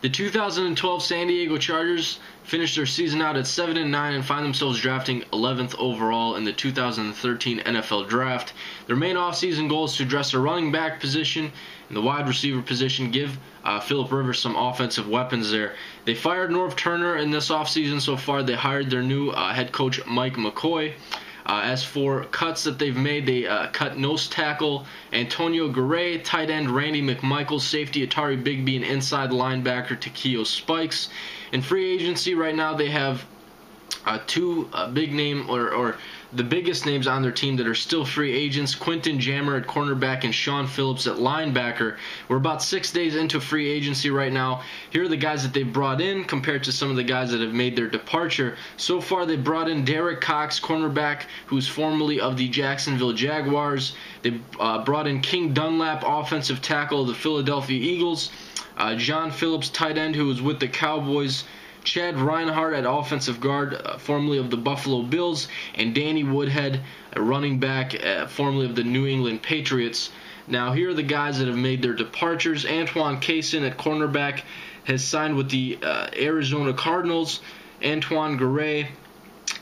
The 2012 San Diego Chargers finished their season out at 7-9 and find themselves drafting 11th overall in the 2013 NFL Draft. Their main offseason goal is to address the running back position and the wide receiver position, give Phillip Rivers some offensive weapons there. They fired Norv Turner in this offseason so far. They hired their new head coach, Mike McCoy. As for cuts that they've made, they cut nose tackle Antonio Garay, tight end Randy McMichael, safety Atari Bigby, and inside linebacker Takeo Spikes. In free agency right now, they have two big name or the biggest names on their team that are still free agents: Quinton Jammer at cornerback and Sean Phillips at linebacker. We're about 6 days into free agency right now. Here are the guys that they've brought in compared to some of the guys that have made their departure. So far, they brought in Derek Cox, cornerback, who's formerly of the Jacksonville Jaguars. They brought in King Dunlap, offensive tackle of the Philadelphia Eagles. John Phillips, tight end, who was with the Cowboys. Chad Reinhardt at offensive guard, formerly of the Buffalo Bills, and Danny Woodhead, a running back, formerly of the New England Patriots. Now, here are the guys that have made their departures. Antoine Cason at cornerback has signed with the Arizona Cardinals. Antoine Garay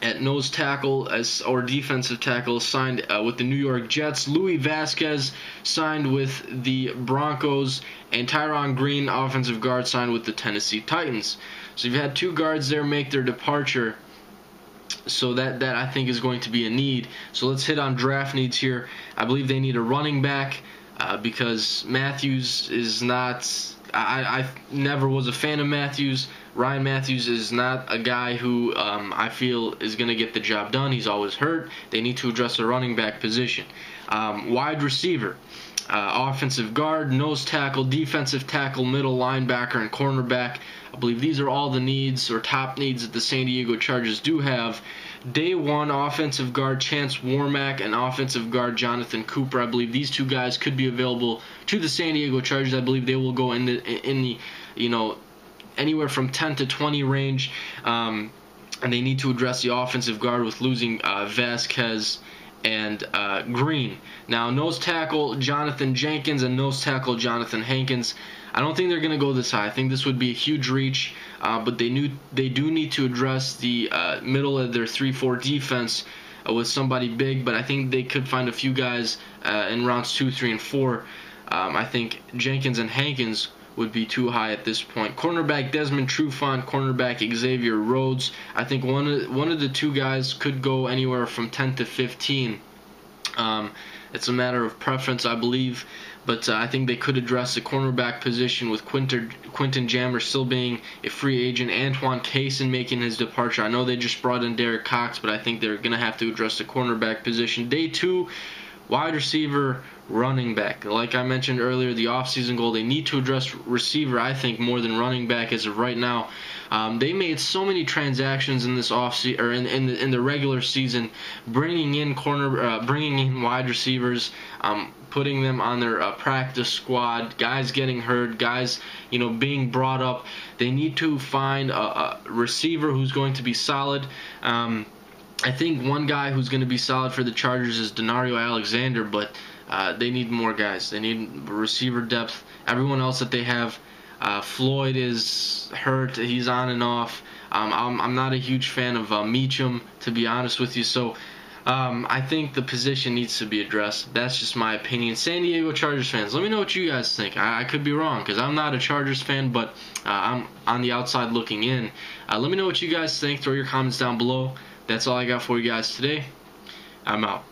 at nose tackle or defensive tackle signed with the New York Jets. Louis Vasquez signed with the Broncos, and Tyron Green, offensive guard, signed with the Tennessee Titans. So you've had two guards there make their departure. So that I think is going to be a need. So let's hit on draft needs here. I believe they need a running back because Matthews is not. I never was a fan of Matthews. Ryan Matthews is not a guy who I feel is going to get the job done. He's always hurt. They need to address the running back position. Wide receiver, offensive guard, nose tackle, defensive tackle, middle linebacker, and cornerback. I believe these are all the needs or top needs that the San Diego Chargers do have. Day one, offensive guard Chance Warmack and offensive guard Jonathan Cooper. I believe these two guys could be available to the San Diego Chargers. I believe they will go in the anywhere from 10 to 20 range, and they need to address the offensive guard with losing Vasquez and Green. Now, nose tackle Jonathan Jenkins and nose tackle Jonathan Hankins. I don't think they're going to go this high. I think this would be a huge reach, but they do need to address the middle of their 3-4 defense with somebody big, but I think they could find a few guys in rounds 2, 3, and 4. I think Jenkins and Hankins would be too high at this point. Cornerback Desmond Trufant, cornerback Xavier Rhodes. I think one of the two guys could go anywhere from 10 to 15. It's a matter of preference, I believe, but I think they could address the cornerback position with Quinton Jammer still being a free agent, Antoine Cason making his departure. I know they just brought in Derek Cox, but I think they're going to have to address the cornerback position. Day two, wide receiver, running back. Like I mentioned earlier, the offseason goal, they need to address receiver, I think, more than running back as of right now. They made so many transactions in this offseason or in the regular season, bringing in wide receivers, putting them on their practice squad, guys getting hurt, guys being brought up. They need to find a receiver who's going to be solid. I think one guy who's going to be solid for the Chargers is Denario Alexander, but they need more guys. They need receiver depth. Everyone else that they have, Floyd is hurt. He's on and off. I'm not a huge fan of Meacham, to be honest with you. So I think the position needs to be addressed. That's just my opinion. San Diego Chargers fans, let me know what you guys think. I could be wrong because I'm not a Chargers fan, but I'm on the outside looking in. Let me know what you guys think. Throw your comments down below. That's all I got for you guys today. I'm out.